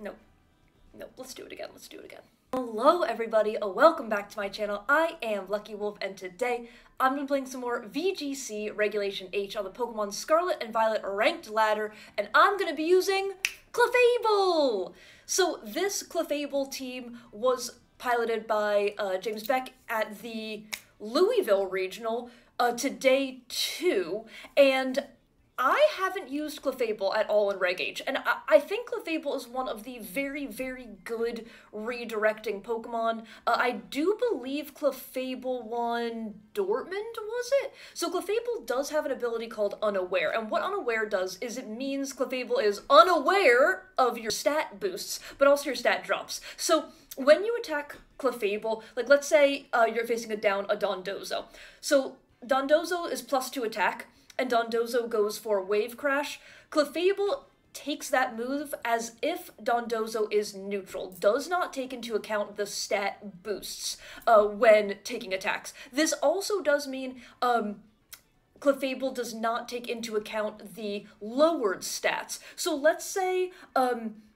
Nope. Nope, let's do it again, let's do it again. Hello everybody, welcome back to my channel. I am Lucky Wolf, and today I'm going to be playing some more VGC Regulation H on the Pokemon Scarlet and Violet Ranked Ladder, and I'm going to be using Clefable! So this Clefable team was piloted by James Beck at the Louisville Regional to day 2, and I haven't used Clefable at all in Reg H, and I think Clefable is one of the very, very good redirecting Pokemon. I do believe Clefable won Dortmund, was it? So Clefable does have an ability called Unaware, and what Unaware does is it means Clefable is unaware of your stat boosts, but also your stat drops. So when you attack Clefable, like let's say you're facing a Dondozo. So Dondozo is +2 attack, and Dondozo goes for Wave Crash. Clefable takes that move as if Dondozo is neutral, does not take into account the stat boosts when taking attacks. This also does mean Clefable does not take into account the lowered stats. So let's say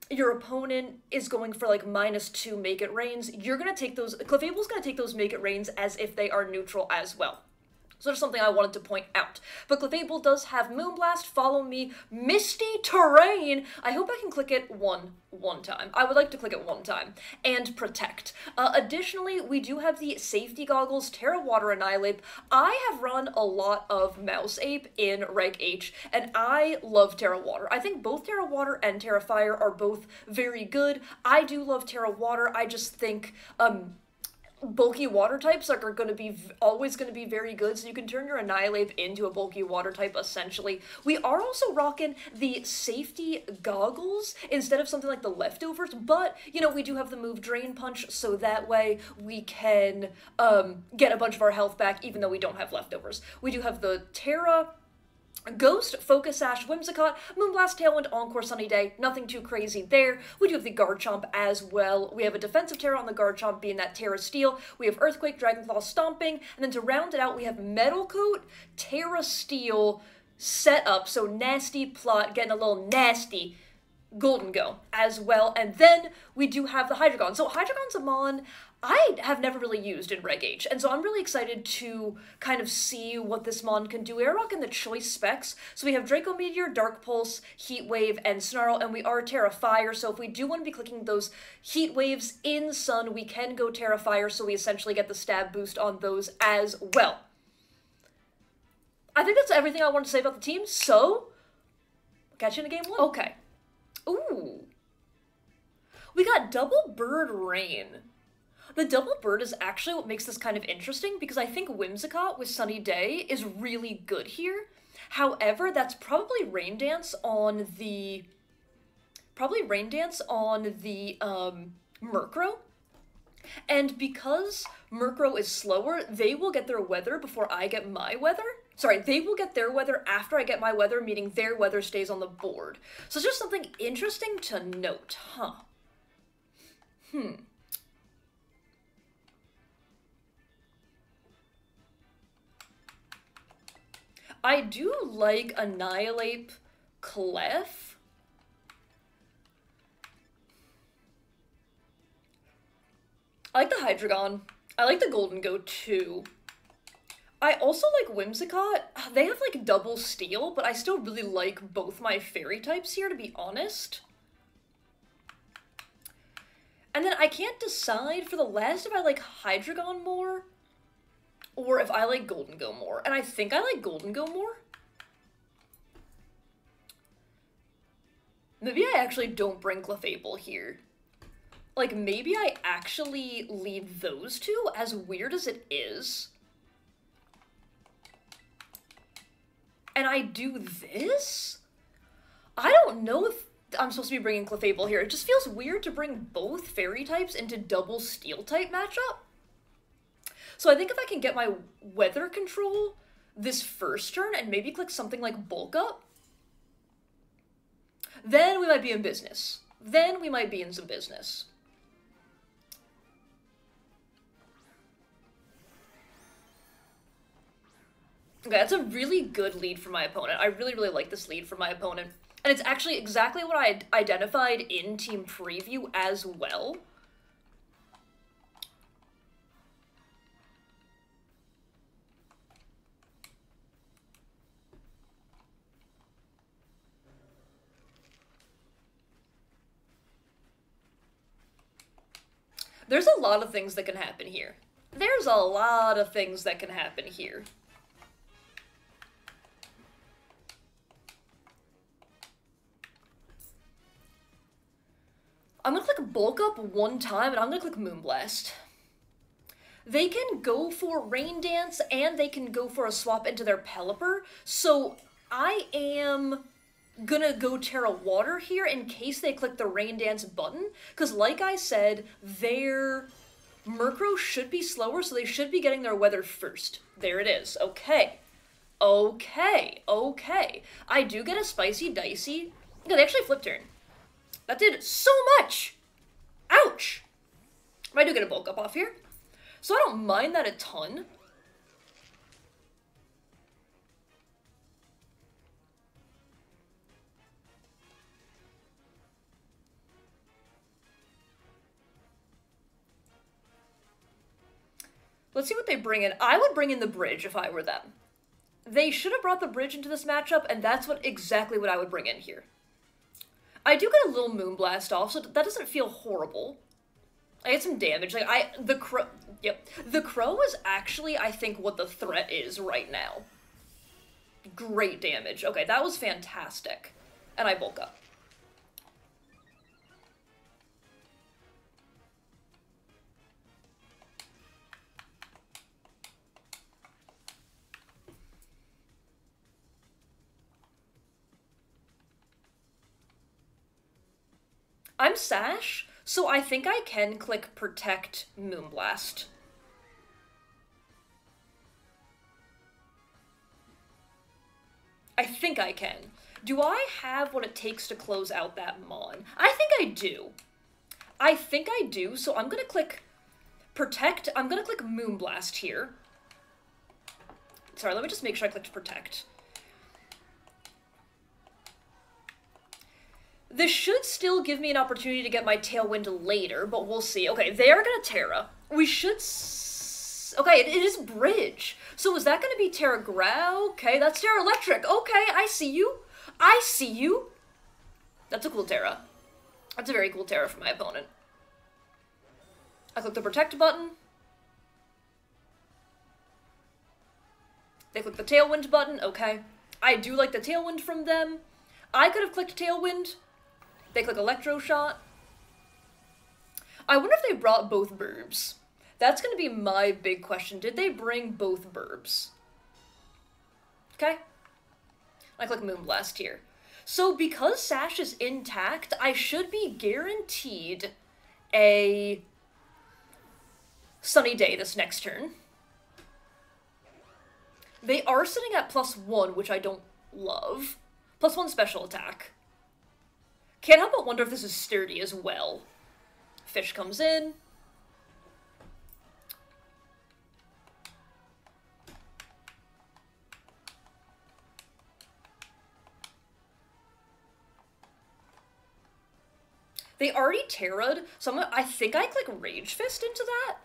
your opponent is going for like -2 Make It Rains, you're gonna take those, Clefable's gonna take those Make It Rains as if they are neutral as well. So there's something I wanted to point out. But Clefable does have Moonblast, Follow Me, Misty Terrain. I hope I can click it one time. I would like to click it one time. And Protect. Additionally, we do have the Safety Goggles, Terra Water, Annihilate. I have run a lot of Mouse Ape in Reg H, and I love Terra Water. I think both Terra Water and Terra Fire are both very good. I do love Terra Water. I just think, bulky water types are going to be always going to be very good, so you can turn your Annihilate into a bulky water type, essentially. We are also rocking the Safety Goggles instead of something like the Leftovers, but, you know, we do have the move Drain Punch, so that way we can get a bunch of our health back, even though we don't have Leftovers. We do have the Terra Ghost, Focus Sash, Whimsicott, Moonblast, Tailwind, Encore, Sunny Day, nothing too crazy there. We do have the Garchomp as well. We have a defensive Terra on the Garchomp, being that Terra Steel. We have Earthquake, Dragonclaw, Stomping, and then to round it out, we have Metal Coat, Terra Steel, Setup, so nasty plot, getting a little nasty. Golden Go as well, and then we do have the Hydreigon. So Hydreigon's a mon I have never really used in Reg H, and so I'm really excited to kind of see what this mon can do. We are rocking the choice specs, so we have Draco Meteor, Dark Pulse, Heat Wave, and Snarl, and we are Terra Fire, so if we do want to be clicking those Heat Waves in Sun, we can go Terra Fire, so we essentially get the stab boost on those as well. I think that's everything I wanted to say about the team, so catch you in a game 1. Okay. Ooh. We got Double Bird Rain. The Double Bird is actually what makes this kind of interesting, because I think Whimsicott with Sunny Day is really good here. However, that's probably Rain Dance on the Murkrow. And because Murkrow is slower, they will get their weather before I get my weather. Sorry, they will get their weather after I get my weather, meaning their weather stays on the board. So it's just something interesting to note, huh? I do like Annihilate Clef. I like the Hydreigon. I like the Golden Go too. I also like Whimsicott. They have like double steel, but I still really like both my fairy types here, to be honest. And then I can't decide for the last if I like Hydreigon more or if I like Golden Go more. And I think I like Golden Go more. Maybe I actually don't bring Clefable here. Like, maybe I actually leave those two, as weird as it is. And I do this? I don't know if I'm supposed to be bringing Clefable here. It just feels weird to bring both fairy types into double steel type matchup. So I think if I can get my weather control this first turn and maybe click something like Bulk Up, then we might be in business. Then we might be in some business. Okay, that's a really good lead for my opponent. I really, really like this lead for my opponent. And it's actually exactly what I identified in Team Preview as well. There's a lot of things that can happen here. There's a lot of things that can happen here. I'm gonna click Bulk Up one time, and I'm gonna click Moonblast. They can go for Rain Dance, and they can go for a swap into their Pelipper, so I am gonna go Terra Water here in case they click the Rain Dance button, because like I said, their Murkrow should be slower, so they should be getting their weather first. There it is. Okay. Okay. Okay. I do get a Spicy Dicey. Yeah, they actually flip turn. That did so much! Ouch! But I do get a Bulk Up off here, so I don't mind that a ton. Let's see what they bring in. I would bring in the bridge if I were them. They should have brought the bridge into this matchup, and that's exactly what I would bring in here. I do get a little Moonblast off, so that doesn't feel horrible. I get some damage. Like, the Crow is actually, I think, what the threat is right now. Great damage. Okay, that was fantastic. And I bulk up. I'm Sash, so I think I can click Protect Moonblast. I think I can. Do I have what it takes to close out that Mon? I think I do. I think I do, so I'm gonna click Protect. I'm gonna click Moonblast here. Sorry, let me just make sure I clicked Protect. This should still give me an opportunity to get my Tailwind later, but we'll see. Okay, they are gonna Terra. We should okay, it is Bridge. So is that gonna be Terra Growl? Okay, that's Terra Electric. Okay, I see you. I see you. That's a cool Terra. That's a very cool Terra for my opponent. I click the Protect button. They click the Tailwind button. Okay. I do like the Tailwind from them. I could have clicked Tailwind. They click Electro Shot. I wonder if they brought both Burbs. That's going to be my big question. Did they bring both Burbs? Okay. I click Moonblast here. So because Sash is intact, I should be guaranteed a Sunny Day this next turn. They are sitting at +1, which I don't love. +1 special attack. Can't help but wonder if this is sturdy as well. Fish comes in. They already Terra'd, so I think I click Rage Fist into that.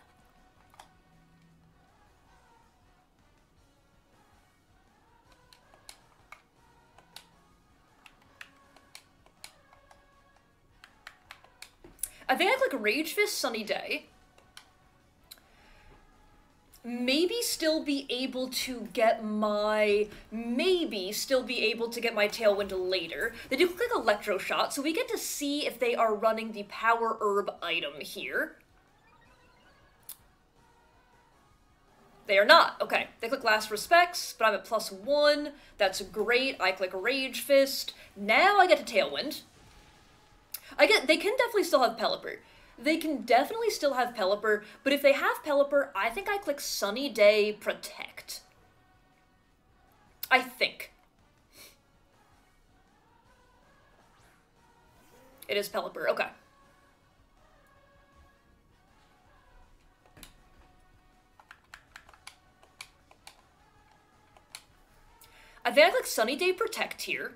I think I click Rage Fist Sunny Day. Maybe still be able to get my... Tailwind later. They do click Electro Shot, so we get to see if they are running the Power Herb item here. They are not. Okay, they click Last Respects, but I'm at +1. That's great. I click Rage Fist. Now I get to Tailwind. They can definitely still have Pelipper. They can definitely still have Pelipper, but if they have Pelipper, I think I click Sunny Day Protect. I think. It is Pelipper, okay. I think I click Sunny Day Protect here.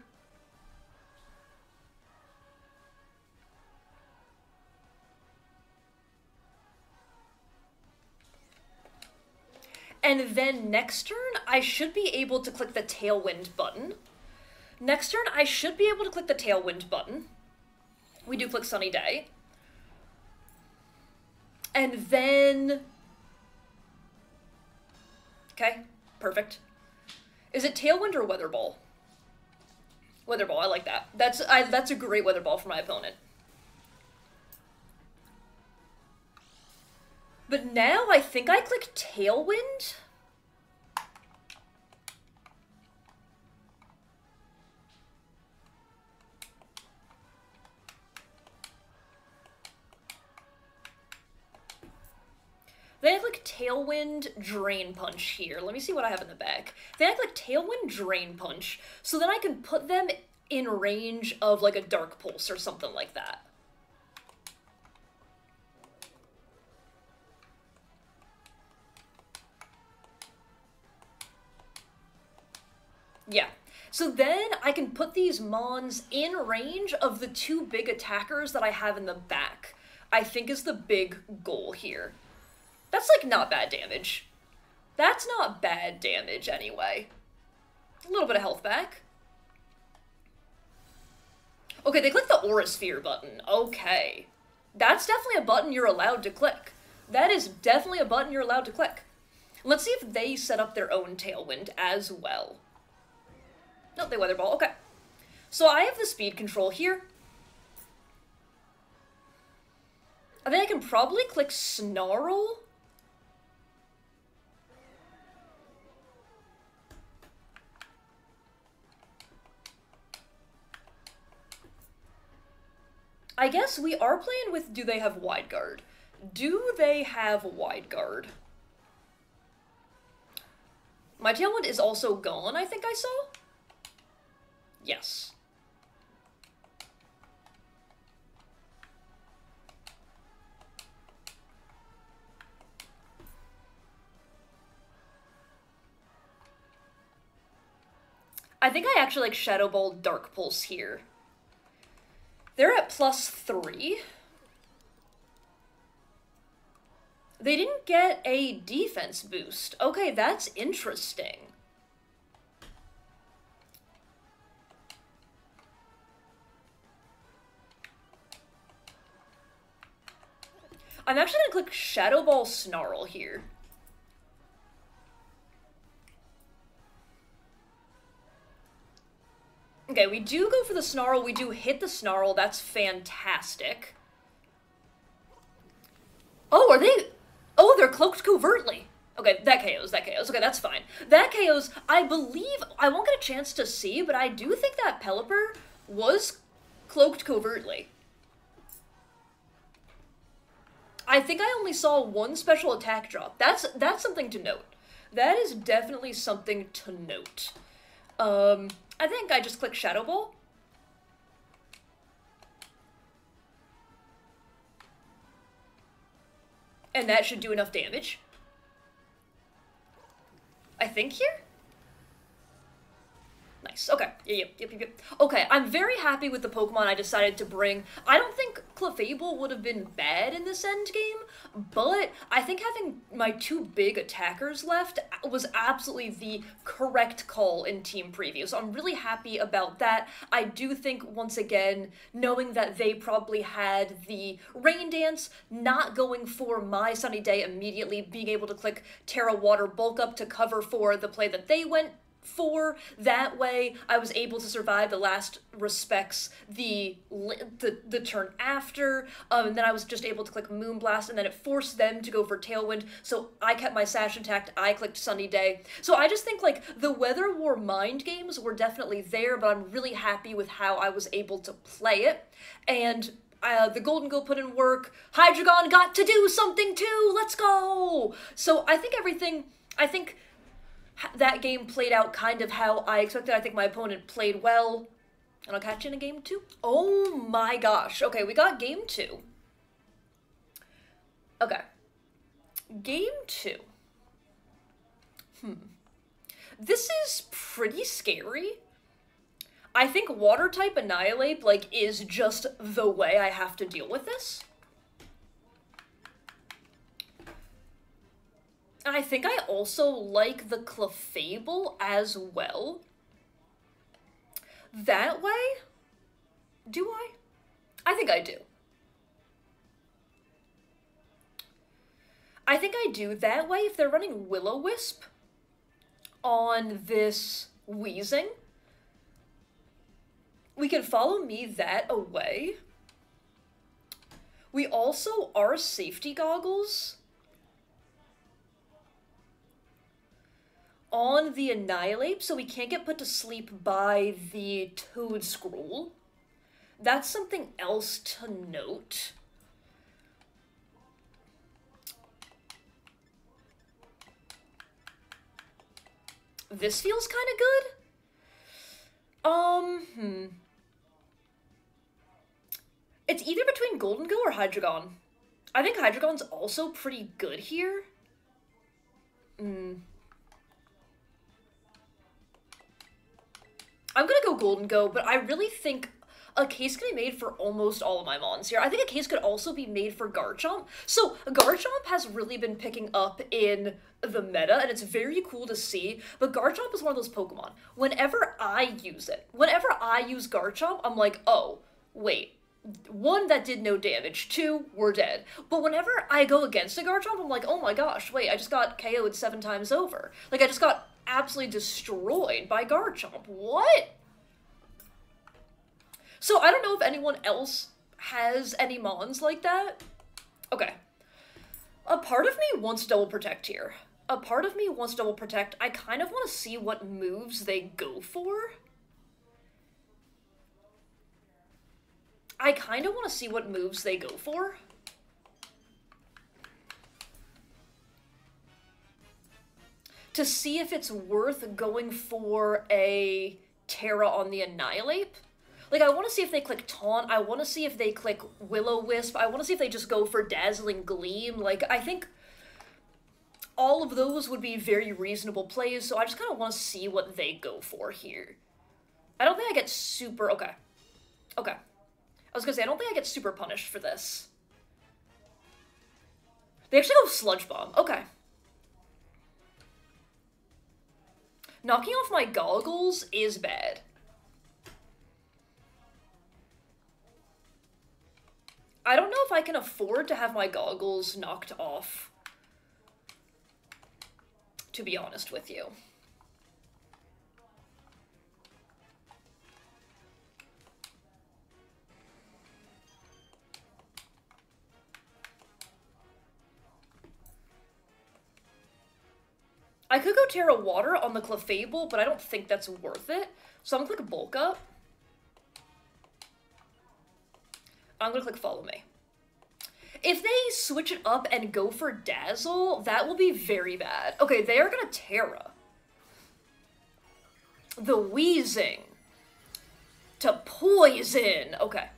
And then next turn, I should be able to click the Tailwind button. Next turn, I should be able to click the Tailwind button. We do click Sunny Day. And then... Okay, perfect. Is it Tailwind or Weather Ball? Weather Ball, I like that. That's a great Weather Ball for my opponent. But now I think I click Tailwind. Then I click Tailwind, Drain Punch here. Let me see what I have in the back. Then I click Tailwind, Drain Punch, so then I can put them in range of like a Dark Pulse or something like that. Yeah. So then I can put these Mons in range of the two big attackers that I have in the back, I think is the big goal here. That's, like, not bad damage. That's not bad damage, anyway. A little bit of health back. Okay, they clicked the Aura Sphere button. Okay. That's definitely a button you're allowed to click. That is definitely a button you're allowed to click. Let's see if they set up their own Tailwind as well. No, they Weather Ball. Okay. So I have the speed control here. I think I can probably click Snarl. I guess we are playing with, do they have Wide Guard? Do they have Wide Guard? My Tailwind is also gone, I think I saw? Yes. I think I actually like Shadow Ball Dark Pulse here. They're at +3. They didn't get a defense boost. Okay, that's interesting. I'm actually gonna click Shadow Ball Snarl here. Okay, we do go for the Snarl. We do hit the Snarl. That's fantastic. Oh, are they... Oh, they're cloaked covertly. Okay, that KOs, that KOs. Okay, that's fine. That KOs, I believe... I won't get a chance to see, but I do think that Pelipper was cloaked covertly. I think I only saw one special attack drop. That's something to note. That is definitely something to note. I think I just click Shadow Ball. And that should do enough damage. I think here? Nice. Okay. Yep. Okay, I'm very happy with the Pokemon I decided to bring. I don't think Clefable would have been bad in this endgame, but I think having my two big attackers left was absolutely the correct call in team preview, so I'm really happy about that. I do think, once again, knowing that they probably had the Rain Dance, not going for my Sunny Day immediately, being able to click Terra Water Bulk Up to cover for the play that they went for. That way, I was able to survive the last respects, the turn after, and then I was just able to click Moonblast, and then it forced them to go for Tailwind, so I kept my Sash intact, I clicked Sunny Day. So I just think, like, the Weather War mind games were definitely there, but I'm really happy with how I was able to play it, and the Golden Go put in work, Hydreigon got to do something too, let's go! So I think that game played out kind of how I expected. I think my opponent played well. And I'll catch you in a game 2. Oh my gosh. Okay, we got game 2. Okay. Game 2. This is pretty scary. I think Water-type Annihilate, like, is just the way I have to deal with this. And I think I also like the Clefable as well. That way? Do I? I think I do. I think I do that way if they're running Will-O-Wisp on this Wheezing. We can follow me that away. We also are safety goggles on the Annihilate, so we can't get put to sleep by the Toad Scroll. That's something else to note. This feels kind of good. It's either between Golden Go or Hydreigon. I think Hydreigon's also pretty good here. I'm gonna go Golden Go, but I really think a case can be made for almost all of my mons here. I think a case could also be made for Garchomp. So Garchomp has really been picking up in the meta, and it's very cool to see, but Garchomp is one of those Pokemon. Whenever I use it, whenever I use Garchomp, I'm like, oh, wait. 1, that did no damage. 2, we're dead. But whenever I go against a Garchomp, I'm like, oh my gosh, wait, I just got KO'd 7 times over. Like, I just got absolutely destroyed by Garchomp. What? So I don't know if anyone else has any mons like that. Okay. A part of me wants Double Protect here. A part of me wants Double Protect. I kind of want to see what moves they go for. I kind of want to see what moves they go for. To see if it's worth going for a Terra on the Annihilate. Like, I want to see if they click Taunt, I want to see if they click Will-O-Wisp, I want to see if they just go for Dazzling Gleam. Like, I think all of those would be very reasonable plays, so I just kind of want to see what they go for here. I don't think I get super... Okay. Okay. I was gonna say, I don't think I get super punished for this. They actually go Sludge Bomb. Okay. Knocking off my goggles is bad. I don't know if I can afford to have my goggles knocked off, to be honest with you. I could go Terra Water on the Clefable, but I don't think that's worth it. So I'm gonna click Bulk Up. I'm gonna click Follow Me. If they switch it up and go for Dazzle, that will be very bad. Okay, they are gonna Terra. The Wheezing. To Poison. Okay.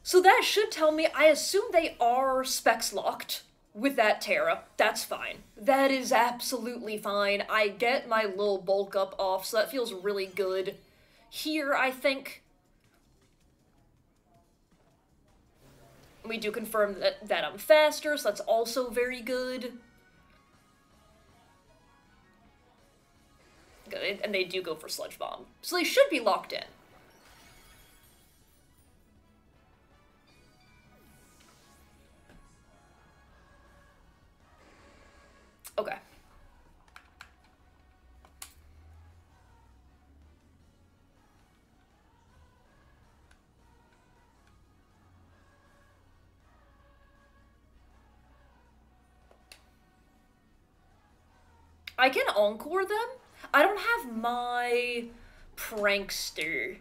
So that should tell me, I assume they are specs locked with that Terra. That's fine. That is absolutely fine. I get my little bulk up off, so that feels really good. Here, I think we do confirm that I'm faster, so that's also very good. Good. And they do go for Sludge Bomb. So they should be locked in. Okay. I can Encore them. I don't have my Prankster.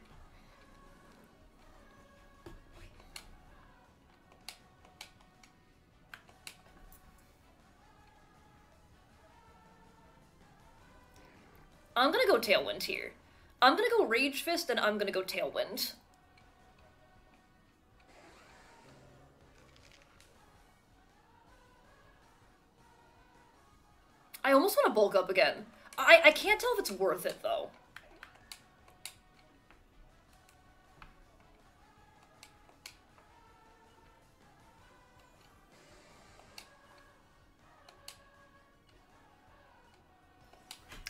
I'm gonna go Tailwind here. I'm gonna go Rage Fist, and I'm gonna go Tailwind. I almost want to bulk up again. I can't tell if it's worth it, though.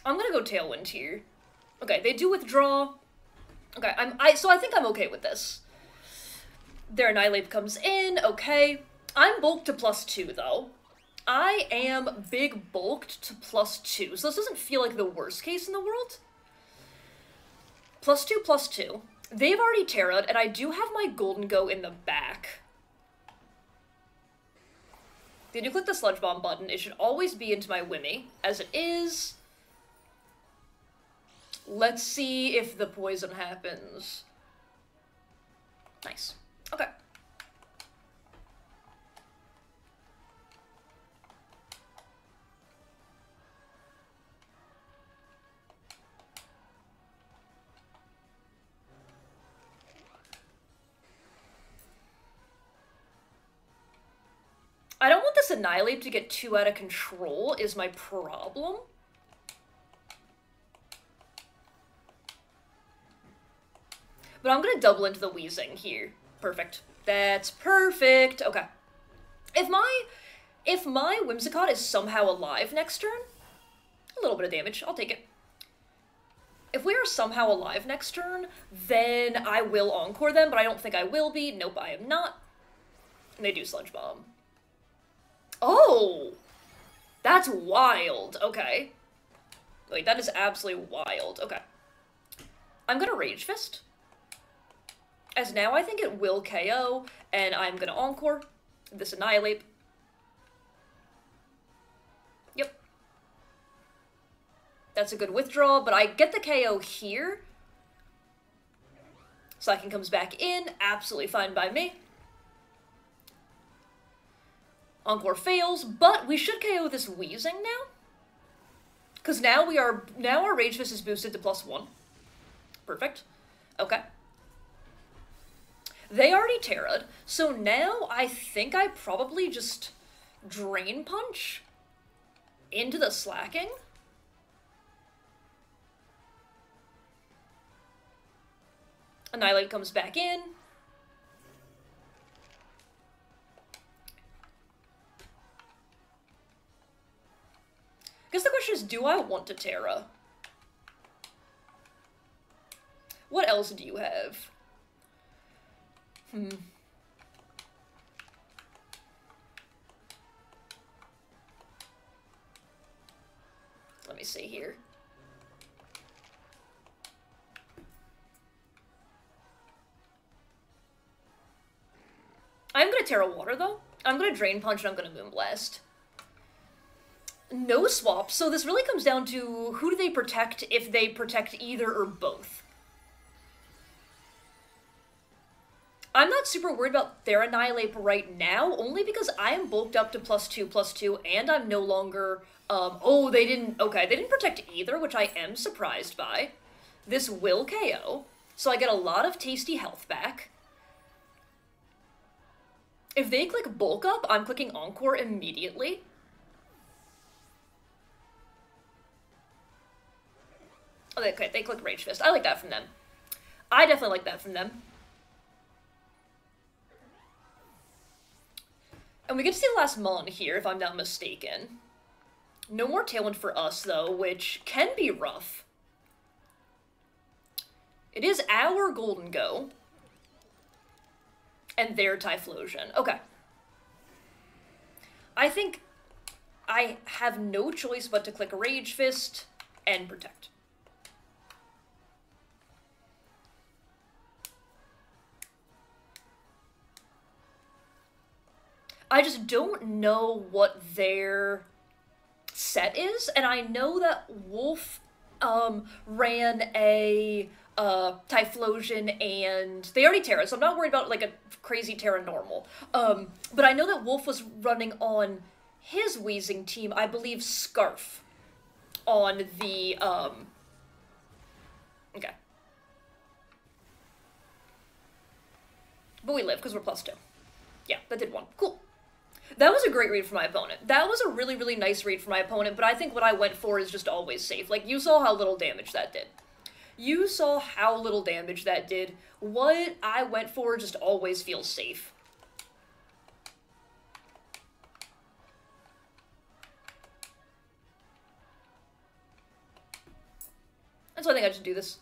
I'm gonna go Tailwind here. Okay, they do withdraw. Okay, so I think I'm okay with this. Their Annihilate comes in, okay. I'm bulked to +2, though. I am big bulked to +2, so this doesn't feel like the worst case in the world. +2, +2. They've already Terra'd, and I do have my Golden Go in the back. Then you click the Sludge Bomb button. It should always be into my Wimmy, as it is. Let's see if the poison happens. Nice. Okay. I don't want this Annihilate to get too out of control, is my problem. But I'm gonna double into the Wheezing here. Perfect. That's perfect. Okay. If my Whimsicott is somehow alive next turn, a little bit of damage, I'll take it. If we are somehow alive next turn, then I will Encore them, but I don't think I will be. Nope, I am not. And they do Sludge Bomb. Oh! That's wild. Okay. Wait, that is absolutely wild. Okay. I'm gonna Rage Fist. As now I think it will KO, and I'm gonna Encore this Annihilate. Yep. That's a good withdrawal, but I get the KO here. Slaking comes back in, absolutely fine by me. Encore fails, but we should KO this Wheezing now. Because now our Rage Fist is boosted to +1. Perfect. Okay. They already Terra'd, so now I think I probably just Drain Punch into the Slacking. Annihilate comes back in. I guess the question is, do I want to Terra? What else do you have? Let me see here. I'm gonna Terra Water, though. I'm gonna Drain Punch, and I'm gonna Moonblast. No swap, so this really comes down to who do they protect if they protect either or both. I'm not super worried about their Annihilate right now, only because I am bulked up to +2/+2, and I'm no longer, oh, they didn't protect either, which I am surprised by. This will KO, so I get a lot of tasty health back. If they click Bulk Up, I'm clicking Encore immediately. Oh, okay, they click Rage Fist. I like that from them. I definitely like that from them. And we get to see the last Mon here, if I'm not mistaken. No more Tailwind for us, though, which can be rough. It is our Golden Go. And their Typhlosion. Okay. I think I have no choice but to click Rage Fist and Protect. I just don't know what their set is, and I know that Wolf ran a Typhlosion, and they already Terra, so I'm not worried about like a crazy Terra normal. But I know that Wolf was running on his Wheezing team, I believe Scarf, on the okay. But we live because we're +2. Yeah, that did 1. Cool. That was a great read for my opponent. That was a really, really nice read for my opponent, but I think what I went for is just always safe. Like, you saw how little damage that did. You saw how little damage that did. What I went for just always feels safe. so I think I should do this.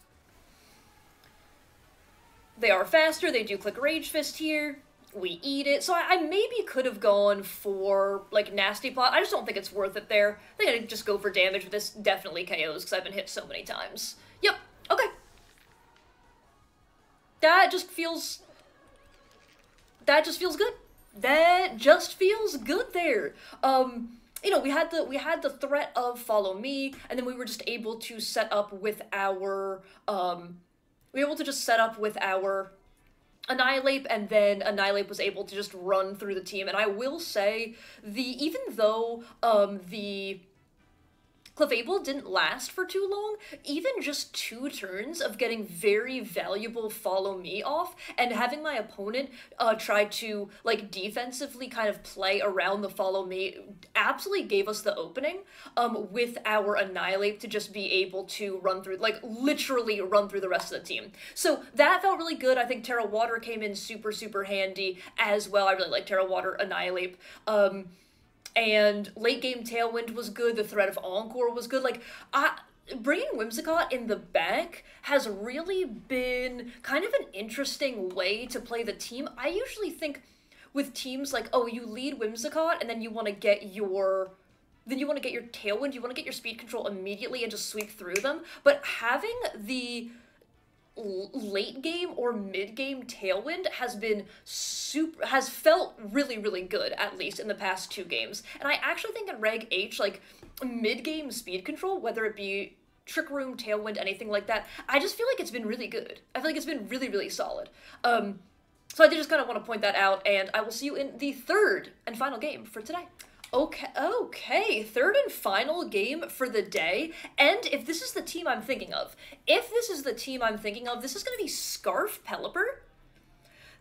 They are faster, they do click Rage Fist here. We eat it. So I maybe could have gone for, like, Nasty Plot. I just don't think it's worth it there. I think I'd just go for damage, but this definitely KOs, because I've been hit so many times. Yep, okay. That just feels good. That just feels good there. You know, we had the threat of Follow Me, and then we were just able to set up with our, we were able to just set up with our Annihilate, and then Annihilate was able to just run through the team. And I will say, even though the Clefable didn't last for too long, even just 2 turns of getting very valuable Follow Me off, and having my opponent try to, like, defensively kind of play around the Follow Me absolutely gave us the opening with our Annihilate to just be able to run through, like, literally run through the rest of the team. So that felt really good. I think Terra Water came in super, super handy as well. I really like Terra Water Annihilate. And late game Tailwind was good, the threat of Encore was good. Like, bringing Whimsicott in the back has really been kind of an interesting way to play the team. I usually think with teams like, oh, you lead Whimsicott and then you want to get your Tailwind, you want to get your speed control immediately and just sweep through them. But having the late game or mid game Tailwind has felt really, really good, at least in the past 2 games. And I actually think in Reg H, like, mid game speed control, whether it be Trick Room, Tailwind, anything like that, I just feel like it's been really good. I feel like it's been really, really solid. So I did just kind of want to point that out, and I will see you in the 3rd and final game for today. Okay, 3rd and final game for the day, and if this is the team I'm thinking of, this is going to be Scarf Pelipper.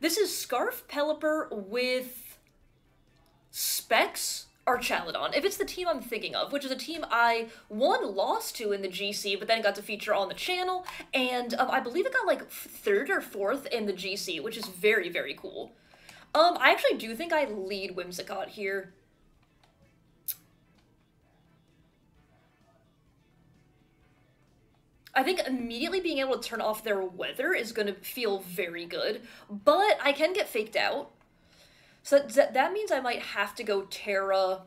This is Scarf Pelipper with Specs or Chaladon, if it's the team I'm thinking of, which is a team I, lost to in the GC, but then got to feature on the channel, and I believe it got, like, 3rd or 4th in the GC, which is very, very cool. I actually do think I lead Whimsicott here. I think immediately being able to turn off their weather is going to feel very good, but I can get faked out. So that means I might have to go Terra.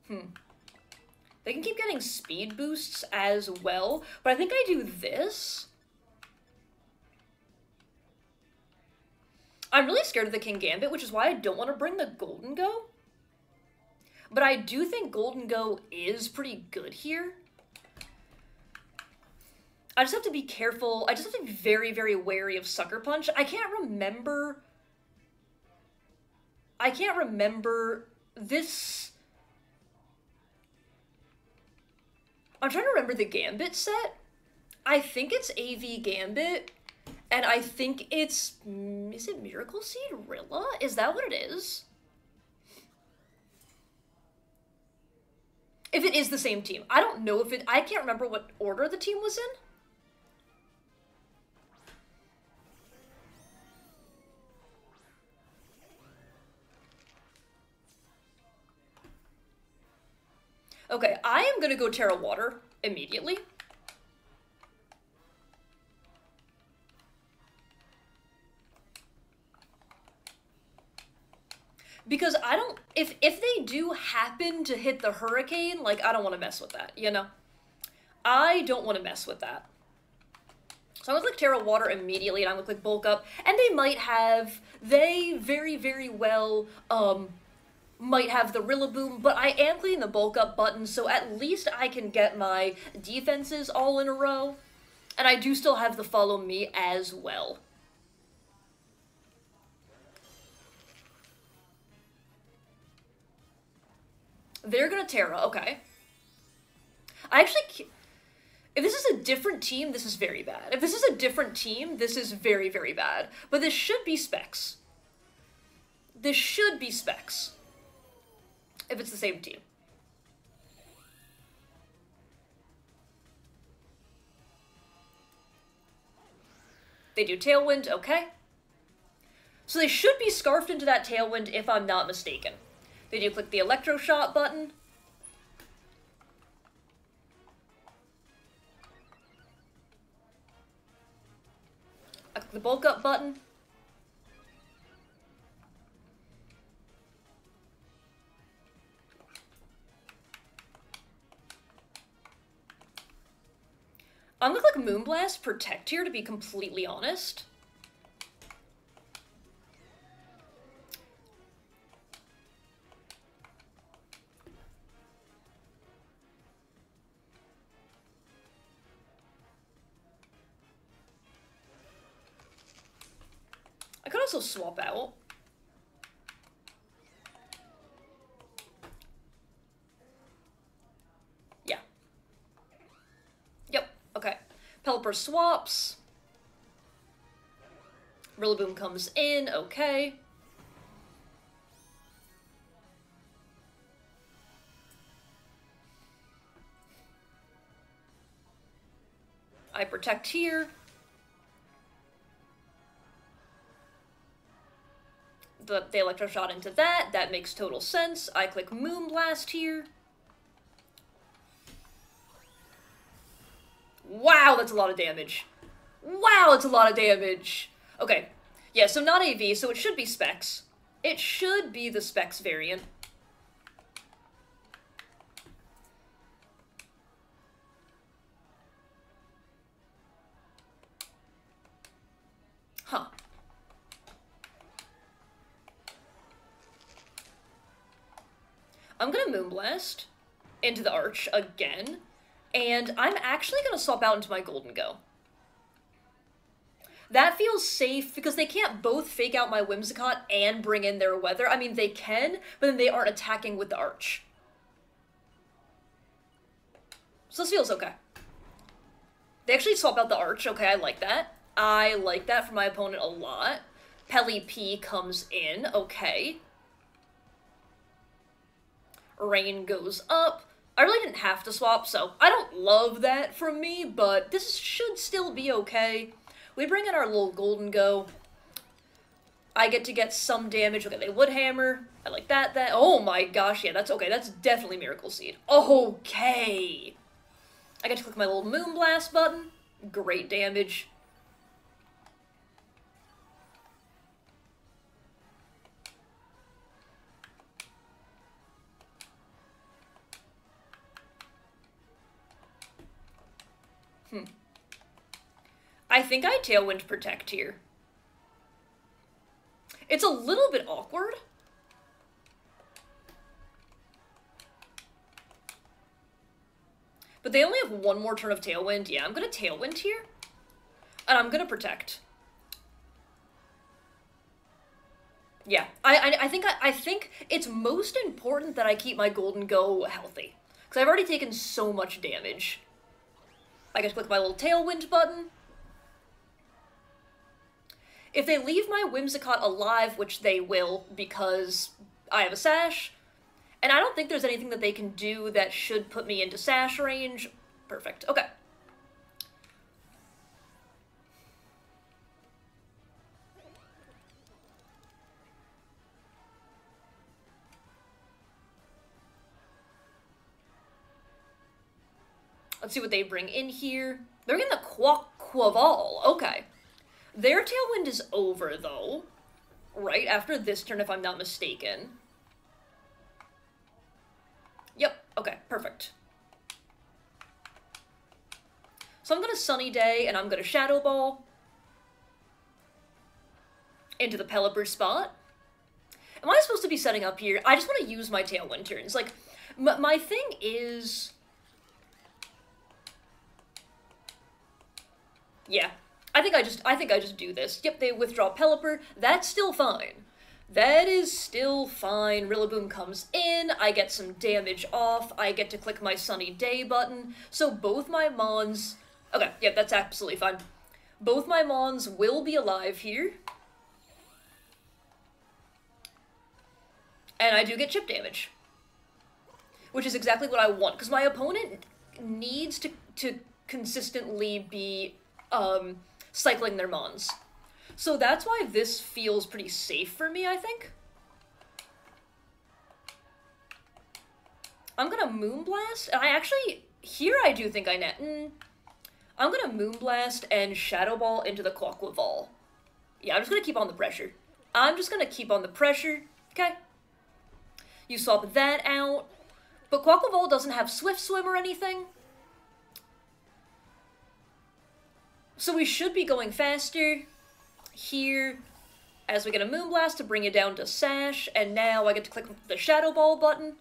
They can keep getting speed boosts as well, but I think I do this. I'm really scared of the King Gambit, which is why I don't want to bring the Golden Go. But I do think Golden Go is pretty good here. I just have to be careful. I just have to be very, very wary of Sucker Punch. I can't remember this. I'm trying to remember the Gambit set. I think it's AV Gambit, and I think it's, is it Miracle Seed Rilla? Is that what it is? If it is the same team. I don't know if I can't remember what order the team was in. Okay, I am gonna go Terra Water immediately. Because I don't, if they do happen to hit the Hurricane, like, I don't want to mess with that, you know? I don't want to mess with that. So I'm going to click Terra Water immediately, and I'm going to click Bulk Up, and they very, very well, might have the Rillaboom, but I am clicking the Bulk Up button, so at least I can get my defenses all in a row, and I do still have the Follow Me as well. They're gonna Terra, okay. If this is a different team, this is very bad. If this is a different team, this is very, very bad. But this should be Specs. This should be Specs. If it's the same team. They do Tailwind, okay. So they should be scarfed into that Tailwind if I'm not mistaken. They do click the Electroshock button. The bulk up button. I'm gonna click Moonblast Protect here, to be completely honest. I could also swap out. Yeah. Yep, okay. Pelipper swaps. Rillaboom comes in, okay. I protect here. The Electro Shot into that. That makes total sense. I click Moonblast here. Wow, that's a lot of damage. Wow, that's a lot of damage. Okay. Yeah, so not AV, so it should be Specs. It should be the Specs variant. Huh. I'm gonna Moonblast into the Arch again, and I'm actually gonna swap out into my Golden Go. That feels safe, because they can't both fake out my Whimsicott and bring in their Weather. I mean, they can, but then they aren't attacking with the Arch. So this feels okay. They actually swap out the Arch. Okay, I like that. I like that for my opponent a lot. Pelipper comes in. Okay. Rain goes up. I really didn't have to swap, so I don't love that from me, but this should still be okay. We bring in our little Golden Go. I get to get some damage. Okay, they Wood Hammer. I like that. Oh my gosh, yeah, that's okay. That's definitely Miracle Seed. Okay. I get to click my little Moonblast button. Great damage. I think I Tailwind Protect here. It's a little bit awkward. But they only have one more turn of Tailwind. Yeah, I'm gonna Tailwind here. And I'm gonna Protect. Yeah, I think it's most important that I keep my Golden Go healthy. Because I've already taken so much damage. I can click my little Tailwind button. If they leave my Whimsicott alive, which they will because I have a Sash, and I don't think there's anything that they can do that should put me into Sash range. Perfect. Okay. Let's see what they bring in here. They're in the Quaquaval. Okay. Their Tailwind is over, though. Right after this turn, if I'm not mistaken. Yep. Okay, perfect. So I'm gonna Sunny Day, and I'm gonna Shadow Ball into the Pelipper spot. Am I supposed to be setting up here? I just want to use my Tailwind turns. Like, my thing is... Yeah. I think I just do this. Yep, they withdraw Pelipper. That's still fine. That is still fine. Rillaboom comes in. I get some damage off. I get to click my Sunny Day button. So both my Mons... Okay, yep, that's absolutely fine. Both my Mons will be alive here. And I do get chip damage. Which is exactly what I want. Because my opponent needs to consistently be... cycling their Mons. So that's why this feels pretty safe for me, I think. I'm gonna Moonblast, and I actually, here I do think I net. I'm gonna Moonblast and Shadow Ball into the Quaquaval. Yeah, I'm just gonna keep on the pressure. I'm just gonna keep on the pressure, okay? You swap that out. But Quaquaval doesn't have Swift Swim or anything. So we should be going faster here as we get a Moonblast to bring it down to Sash, and now I get to click the Shadow Ball button.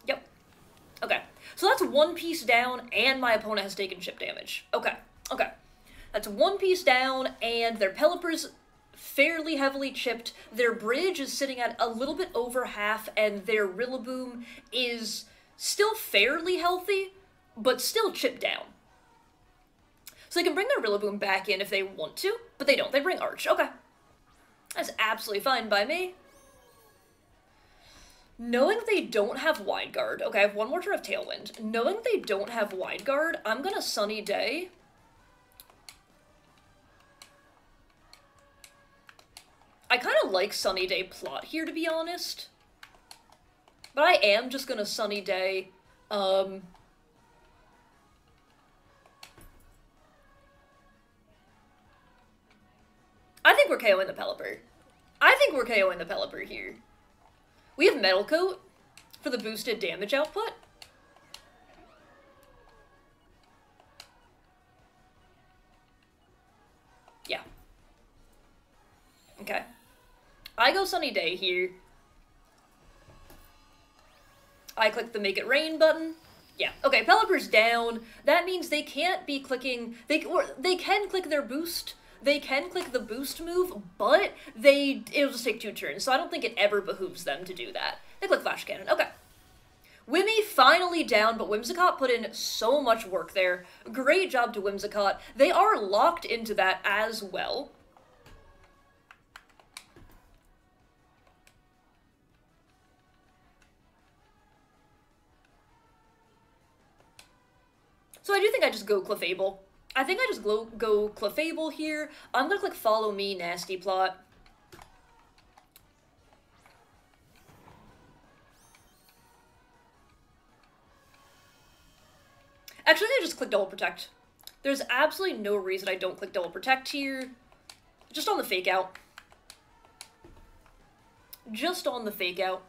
Yep. Okay. So that's one piece down, and my opponent has taken chip damage. Okay. Okay. That's one piece down, and their Pelipper's fairly heavily chipped. Their bridge is sitting at a little bit over half, and their Rillaboom is still fairly healthy, but still chipped down. So they can bring their Rillaboom back in if they want to, but they don't. They bring Arch. Okay. That's absolutely fine by me. Knowing they don't have Wide Guard. Okay, I have one more turn of Tailwind. Knowing they don't have Wide Guard, I'm gonna Sunny Day. I kind of like Sunny Day plot here, to be honest. But I am just gonna Sunny Day. I think we're KOing the Pelipper. I think we're KOing the Pelipper here. We have Metal Coat for the boosted damage output. Yeah. Okay. I go Sunny Day here. I click the Make It Rain button. Yeah. Okay, Pelipper's down. That means they can't be clicking... They can click their boost. They can click the boost move, but it'll just take 2 turns, so I don't think it ever behooves them to do that. They click Flash Cannon. Okay. Wimmy finally down, but Whimsicott put in so much work there. Great job to Whimsicott. They are locked into that as well. So I do think I just go Clefable. I think I just go Clefable here. I'm gonna click Follow Me, Nasty Plot. Actually, I just click Double Protect. There's absolutely no reason I don't click Double Protect here. Just on the Fake Out. Just on the Fake Out.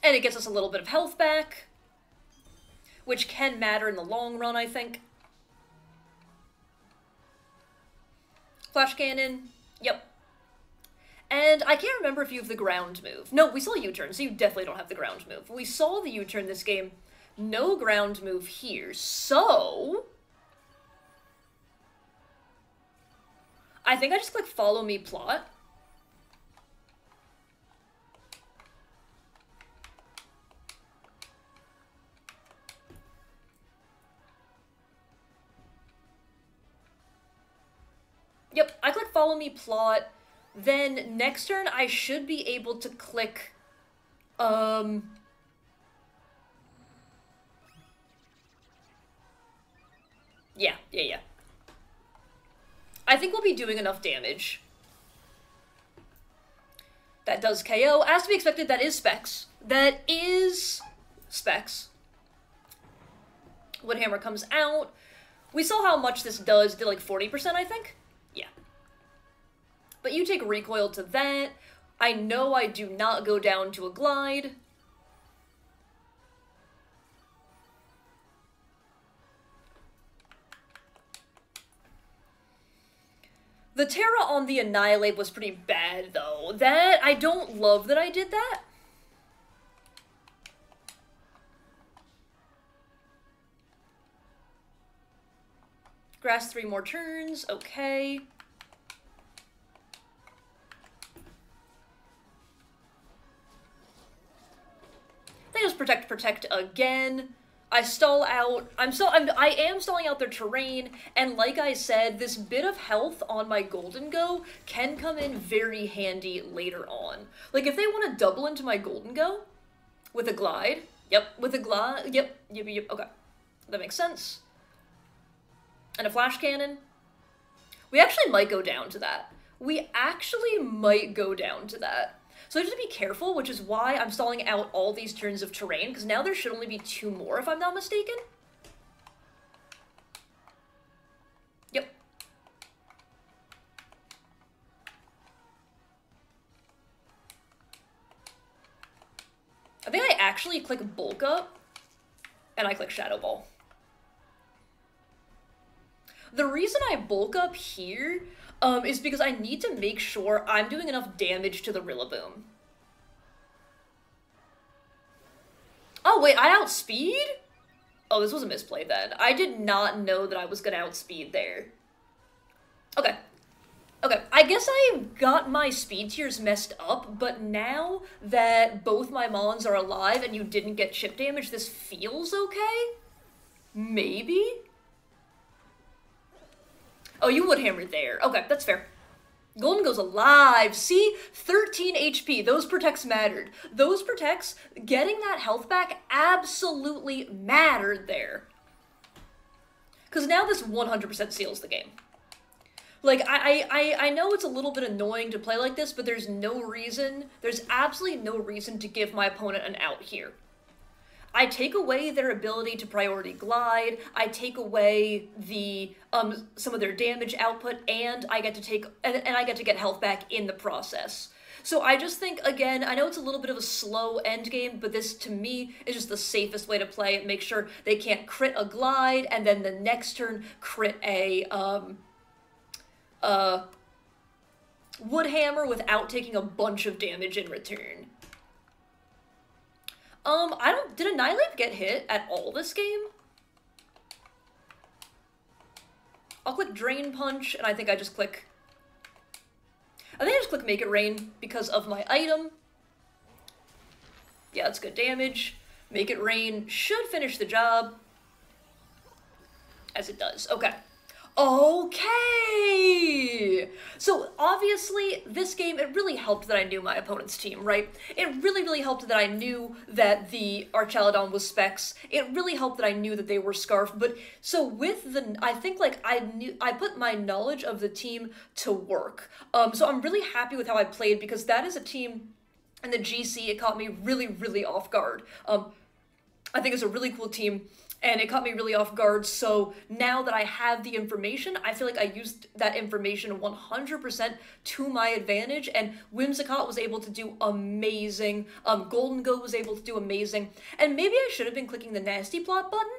And it gets us a little bit of health back, which can matter in the long run, I think. Flash Cannon. Yep. And I can't remember if you have the ground move. No, we saw U-turn, so you definitely don't have the ground move. We saw the U-turn this game. No ground move here, so... I think I just click Follow Me Plot. Yep, I click Follow Me Plot. Then next turn I should be able to click yeah. I think we'll be doing enough damage. That does KO. As to be expected, that is Specs. That is Specs. Woodhammer comes out. We saw how much this does. Did like 40%, I think? Yeah. But you take recoil to that. I know I do not go down to a glide. The Terra on the Annihilate was pretty bad, though. I don't love that I did that. Grass 3 more turns, okay. They just protect again. I stall out. I am stalling out their terrain, and like I said, this bit of health on my Golden Go can come in very handy later on. Like, if they want to double into my Golden Go with a glide, yep, okay. That makes sense. And a Flash Cannon. We actually might go down to that. So I have to be careful, which is why I'm stalling out all these turns of terrain, because now there should only be 2 more, if I'm not mistaken. I think I actually click Bulk Up, and I click Shadow Ball. The reason I bulk up here is because I need to make sure I'm doing enough damage to the Rillaboom. Oh, wait, I outspeed? Oh, this was a misplay then. I did not know that I was gonna outspeed there. Okay. Okay, I guess I got my speed tiers messed up, but now that both my Mons are alive and you didn't get chip damage, this feels okay? Maybe? Oh, you would hammer there. Okay, that's fair. Golden goes alive. See? 13 HP. Those protects mattered. Those protects, getting that health back absolutely mattered there. Because now this 100% seals the game. Like, I know it's a little bit annoying to play like this, but there's absolutely no reason to give my opponent an out here. I take away their ability to priority glide, I take away the some of their damage output, and I get to get health back in the process. So I just think, again, I know it's a little bit of a slow end game, but this to me is just the safest way to play it. Make sure they can't crit a glide, and then the next turn crit a wood hammer without taking a bunch of damage in return. Did Annihilate get hit at all this game? I'll click Drain Punch, and I think I just click Make It Rain because of my item. Yeah, that's good damage. Make It Rain should finish the job. As it does. Okay. Okay! So, obviously, this game, it really helped that I knew my opponent's team, right? It really, really helped that I knew that the Archaludon was Specs. It really helped that I knew that they were Scarf, but, so with the, I think, like, I put my knowledge of the team to work. So I'm really happy with how I played, because that is a team, in the GC, it caught me really, really off guard. I think it's a really cool team, and it caught me really off guard, so now that I have the information, I feel like I used that information 100% to my advantage, and Whimsicott was able to do amazing, Golden Go was able to do amazing, and maybe I should have been clicking the Nasty Plot button,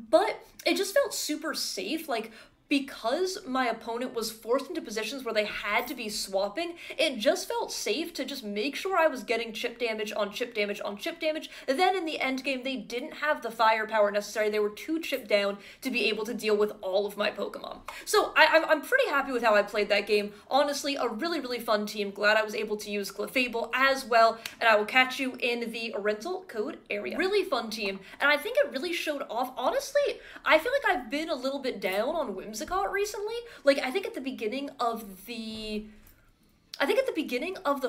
but it just felt super safe, like, because my opponent was forced into positions where they had to be swapping, it just felt safe to just make sure I was getting chip damage on chip damage on chip damage. Then in the end game, they didn't have the firepower necessary. They were too chipped down to be able to deal with all of my Pokemon. So I'm pretty happy with how I played that game. Honestly, a really, really fun team. Glad I was able to use Clefable as well, and I will catch you in the rental code area. Really fun team, and I think it really showed off. Honestly, I feel like I've been a little bit down on Whimsicott recently. Like, I think at the beginning of the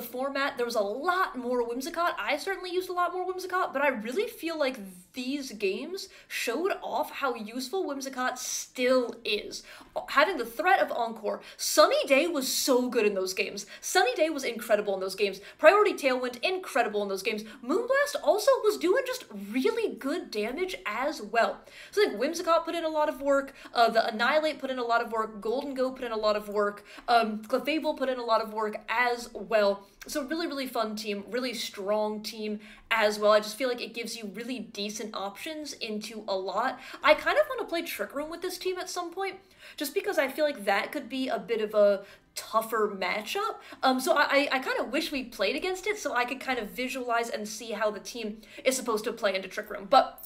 format, there was a lot more Whimsicott. I certainly used a lot more Whimsicott, but I really feel like these games showed off how useful Whimsicott still is. Having the threat of Encore, Sunny Day was so good in those games. Sunny Day was incredible in those games. Priority Tailwind, incredible in those games. Moonblast also was doing just really good damage as well. So I think Whimsicott put in a lot of work, the Annihilate put in a lot of work, Golden Go put in a lot of work, Clefable put in a lot of work as well. So really, really fun team, really strong team as well. I just feel like it gives you really decent options into a lot. I kind of want to play Trick Room with this team at some point, just because I feel like that could be a bit of a tougher matchup. So I kind of wish we played against it so I could kind of visualize and see how the team is supposed to play into Trick Room. But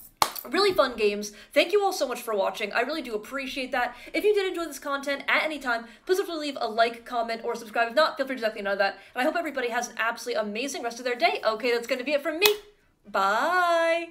really fun games. Thank you all so much for watching. I really do appreciate that. If you did enjoy this content at any time, please feel free to leave a like, comment, or subscribe. If not, feel free to definitely know that. And I hope everybody has an absolutely amazing rest of their day. Okay, that's going to be it from me. Bye!